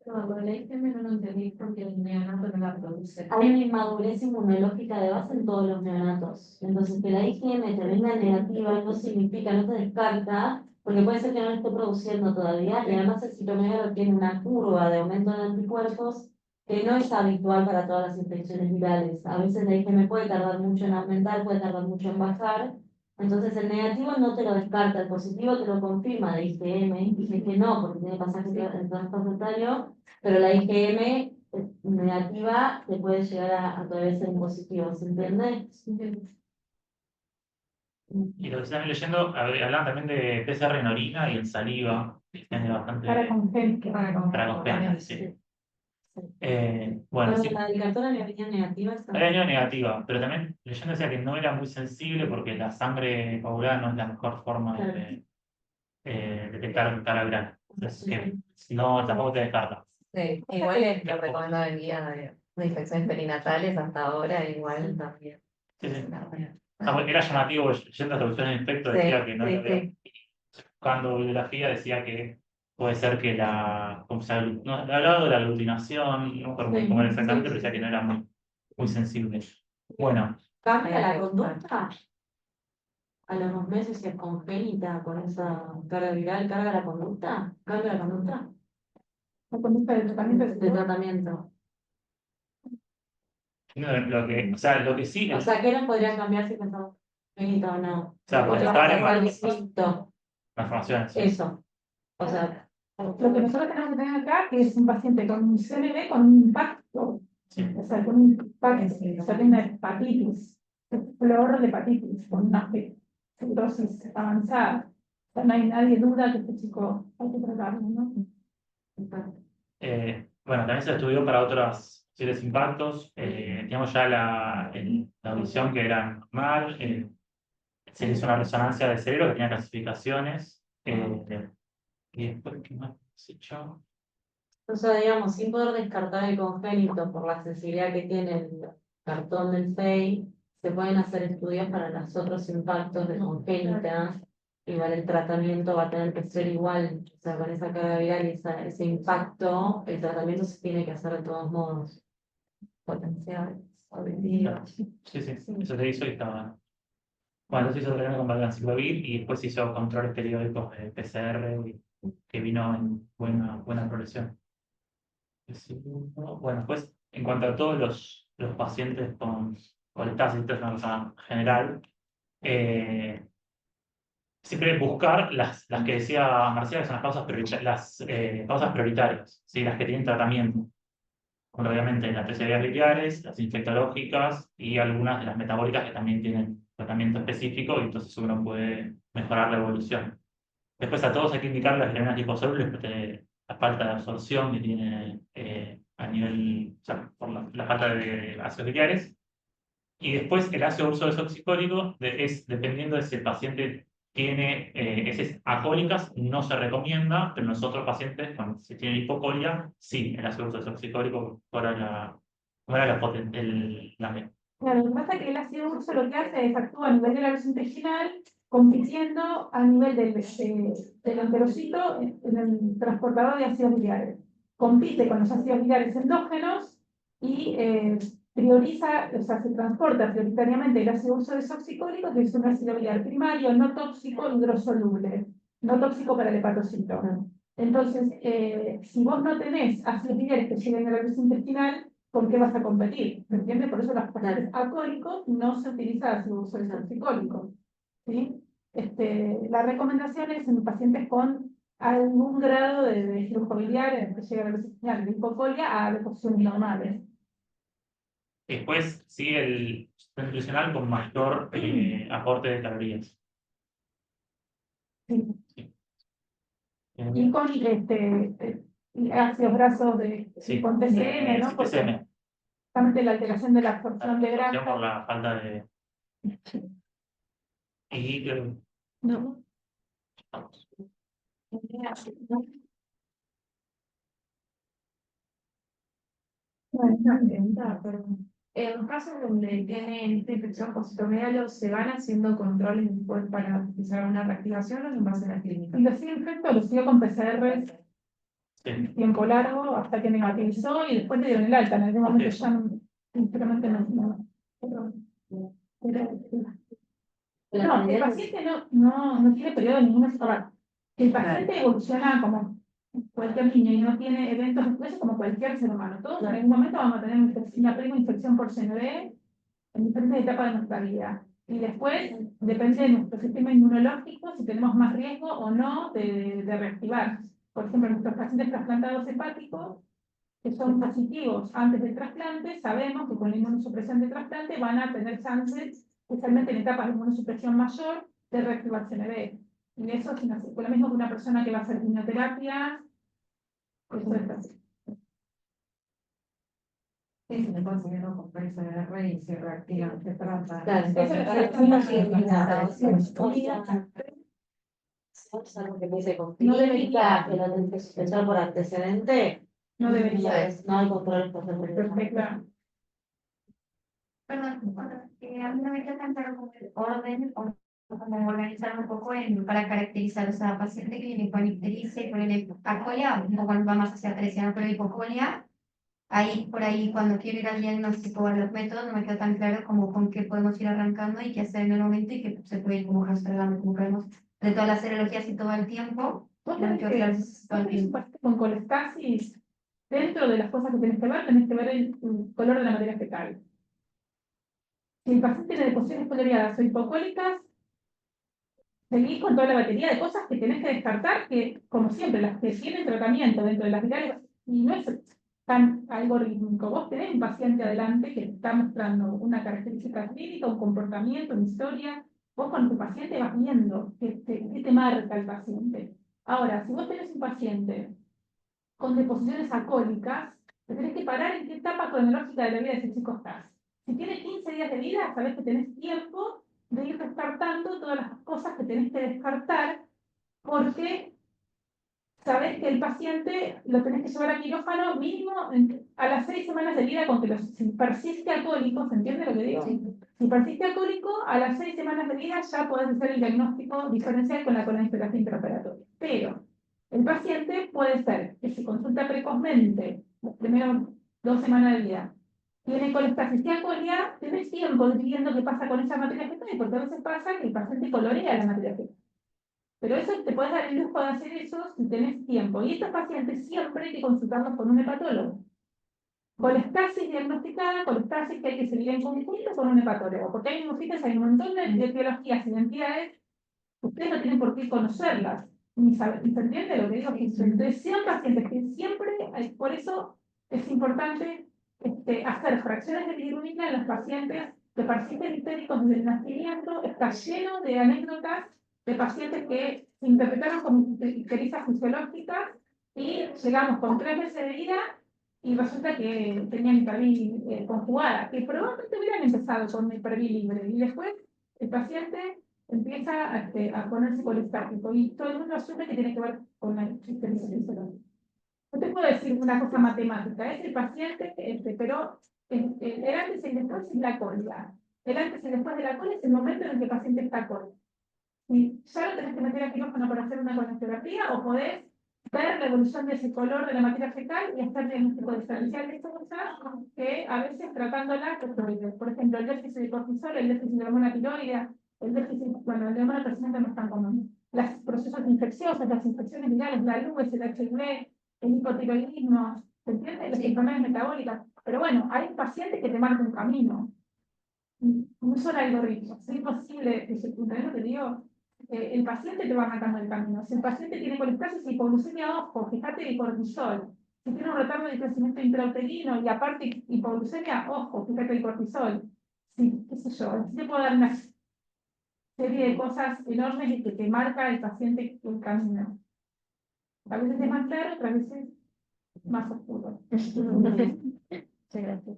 No, lo de la IgM no lo entendí porque el neonato no la produce. Hay una inmadurez inmunológica de base en todos los neonatos. Entonces, que la IgM te venga negativa no significa, no te descarta, porque puede ser que no lo esté produciendo todavía, y además el citomegalo tiene una curva de aumento de anticuerpos que no es habitual para todas las infecciones virales. A veces la IgM puede tardar mucho en aumentar, puede tardar mucho en bajar. Entonces, el negativo no te lo descarta, el positivo te lo confirma de IgM, dice que no, porque tiene pasaje en transplacentario, pero la IgM negativa te puede llegar a todavía ser positivo, ¿se entiende? Y lo que están leyendo, hablaban también de PCR en orina y en saliva, que tiene bastante. para congénito. Para congénito, sí. Bueno, Bueno, sí. la del cartón, en mi opinión, negativa está. Era negativa, pero también leyendo decía que no era muy sensible porque la sangre coagulada no es la mejor forma de detectar cara viral. Entonces, que no, tampoco te descarta. Sí, igual es lo recomendado en guía de infecciones perinatales hasta ahora, igual también. Sí, sí. Era llamativo, yendo a traducción en efecto, decía que no sí, lo era. Buscando bibliografía decía que puede ser que no, hablaba de la aglutinación, no me acuerdo cómo era exactamente, pero decía que no era muy sensible. Bueno, ¿Cambia la conducta? A los 2 meses si es congénita con esa carga viral, ¿carga la conducta? ¿Cambia la conducta? La conducta del tratamiento De tratamiento. o sea, lo que sí, O sea, ¿qué nos podría cambiar si pensamos? Benito, no. O sea, Porque estaban en algo distinto. malformaciones. Eso. O sea, Lo que nosotros tenemos que tener acá que es un paciente con un CMV con un impacto, Sí. o sea, con un impacto, o sea, tiene una hepatitis, flor de hepatitis, con una fibrosis avanzada. O sea, no hay nadie duda que este chico hay que tratarlo, ¿no? Bueno, también se estudió para otros posibles impactos. Teníamos ya la audición que era normal. Se hizo una resonancia de cerebro que tenía clasificaciones. Y después, ¿qué más se hecho? o sea, digamos, sin poder descartar el congénito por la sensibilidad que tiene el cartón del FEI, se pueden hacer estudios para los otros impactos de congénita. Igual el tratamiento va a tener que ser igual, o sea, con esa carga viral y ese impacto, el tratamiento se tiene que hacer de todos modos. Potencial, auditivos. Sí, eso se hizo y estaba. Bueno, entonces hizo tratamiento con valganciclovir y después hizo controles periódicos de PCR que vino en buena progresión. Bueno, pues en cuanto a todos los pacientes con colestasis, esto es una cosa general, siempre buscar las que decía Marcela, que son las causas prioritarias, ¿sí? Las que tienen tratamiento. Bueno, obviamente las TCVs biliares, las infectológicas y algunas de las metabólicas que también tienen tratamiento específico y entonces uno puede mejorar la evolución. Después a todos hay que indicar las lesiones liposolubles, la falta de absorción que tiene a nivel, o sea, por la falta de ácidos biliares. Y después el ácido urso desoxicólico es dependiendo de si el paciente tiene heces acólicas, no se recomienda, pero en los otros pacientes, si tienen hipocolia, sí, el ácido urso desoxicólico mejora Claro, lo que pasa es que el ácido urso lo que hace es actúa a nivel de la vía intestinal, compitiendo a nivel del enterocito en el transportador de ácidos biliares. Compite con los ácidos biliares endógenos y prioriza, o sea, se transporta prioritariamente el ácido urso desoxicólico, que es un ácido biliar primario, no tóxico, hidrosoluble, no tóxico para el hepatocito. Entonces, si vos no tenés ácidos biliares que lleguen a la vía intestinal, ¿con qué vas a competir? ¿Me entiendes? Por eso los pacientes alcohólicos no se utiliza ácido urso desoxicólico. ¿Sí? La recomendación es en pacientes con algún grado de flujo biliar que llega a la vía intestinal, de hipocolia a deposiciones normales. Después sigue el nutricional con mayor aporte de calorías. Sí. Sí. Y con ácidos grasos con TCM, ¿no? Sí, Porque TCM. justamente la alteración de la absorción de Por grasa. la falta de. Y No. Bueno, una pregunta, perdón. En los casos donde tienen esta infección por citomegalo, ¿se van haciendo controles después para empezar una reactivación o en base a la clínica? Y lo sigo infecto, lo sigo con PCR sí. tiempo largo hasta que negativizó y después le dieron el alta. En algún momento ya sinceramente no. No, el paciente no tiene periodo de ninguna etapa. El paciente evoluciona como cualquier niño y no tiene eventos después como cualquier ser humano. Todos en algún momento vamos a tener una prima infección por CMV en diferentes etapas de nuestra vida. Y después depende de nuestro sistema inmunológico si tenemos más riesgo o no de reactivar. Por ejemplo, nuestros pacientes trasplantados hepáticos que son positivos antes del trasplante, sabemos que con la inmunosupresión de trasplante van a tener chances, especialmente en etapas de inmunosupresión mayor, de reactivar CMV. Y eso es lo mismo que una persona que va a hacer quimioterapia. Eso es así. Sí, se le considero con PCR y se reactiva, se trata. Claro, Eso entonces, es para la una clínica. es algo que dice con No debería. clínica, que lo tenés que sospechar por antecedente. No debería. No hay control Perfecto. Perdón, a mí no me queda tan claro como el orden o como organizar un poco para caracterizar, o sea, paciente que viene con ictericia y con hipocolia, o cuando va más hacia atresia, pero hipocolia, ahí por ahí cuando quiero ir al diagnóstico o a los métodos, no me queda tan claro como con qué podemos ir arrancando y qué hacer en el momento y que se puede ir como rastreando, como vemos de todas las serologías y todo el tiempo. Vos No me tenés quedo que, claro vos todo el tenés un tiempo. paciente con colestasis, dentro de las cosas que tenés que ver el color de la materia fecal. Si el paciente tiene deposiciones poliuriadas o hipocólicas, seguís con toda la batería de cosas que tenés que descartar, que, como siempre, las que tienen tratamiento dentro de las virales, y no es tan algorítmico. Vos tenés un paciente adelante que está mostrando una característica clínica, un comportamiento, una historia. Vos con tu paciente vas viendo qué te marca el paciente. Ahora, si vos tenés un paciente con deposiciones alcohólicas, te tenés que parar en qué etapa cronológica de la vida de ese chico estás. Si tiene 15 días de vida, sabés que tenés tiempo de ir descartando todas las cosas que tenés que descartar, porque sabés que el paciente lo tenés que llevar a quirófano mínimo a las 6 semanas de vida, con que si persiste alcohólico, ¿se entiende lo que digo? Sí. Si persiste alcohólico, a las 6 semanas de vida ya podés hacer el diagnóstico diferencial con la colonoscopia intraoperatoria. Pero el paciente puede ser que se consulta precozmente, las primeras 2 semanas de vida, tiene colestasis y alcoholia, tenés tiempo de ir viendo qué pasa con esa materia fetal, porque a veces pasa que el paciente colorea la materia fetal. Pero eso te puedes dar el lujo de hacer eso si tenés tiempo. Y estos pacientes siempre hay que consultarlos con un hepatólogo. Colestasis diagnosticada, colestasis que hay que seguir en conjunto con un hepatólogo. Porque hay, fíjense, hay un montón de etiologías y de entidades, ustedes no tienen por qué conocerlas. Ni saber, ¿se entiende lo que digo? Entonces, sean pacientes que siempre, por eso es importante hacer fracciones de bilirrubina en los pacientes de pacientes histéricos desde el nacimiento. Está lleno de anécdotas de pacientes que se interpretaron como icterizas fisiológicas y llegamos con 3 meses de vida y resulta que tenían hipervil conjugada, que probablemente hubieran empezado con hipervil libre y después el paciente empieza a ponerse colestático y todo el mundo asume que tiene que ver con la ictericia fisiológica. No te puedo decir una cosa matemática, es el paciente, pero el antes y el después es la cola. El antes y después de la cola es el momento en el que el paciente está cola. Y ya lo tenés que meter a quirófano para hacer una colonoscopia o podés ver la evolución de ese color de la materia fecal y hacer diagnóstico diferencial de cosas que a veces tratándola, por ejemplo, el déficit de cortisol, el déficit de hormona tiroidea, el déficit, bueno, el de hormona crecimiento no es tan común. Los procesos infecciosos, las infecciones virales, la luz, el HIV, el hipotiroidismo, ¿se entiende? Las enfermedades metabólicas. Pero bueno, hay pacientes que te marcan un camino. No son algoritmos, es imposible ejecutar, lo que digo. El paciente te va marcando el camino. Si el paciente tiene colestasis y hipoglucemia, ojo, fíjate el cortisol. Si tiene un retardo de crecimiento intrauterino y aparte hipoglucemia, ojo, fíjate el cortisol. Sí, qué sé yo, sí te puedo dar una serie de cosas enormes y que te marca el paciente el camino. A veces es más claro, otras veces más oscuro. Muchas gracias.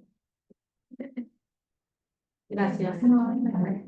Gracias. No, no.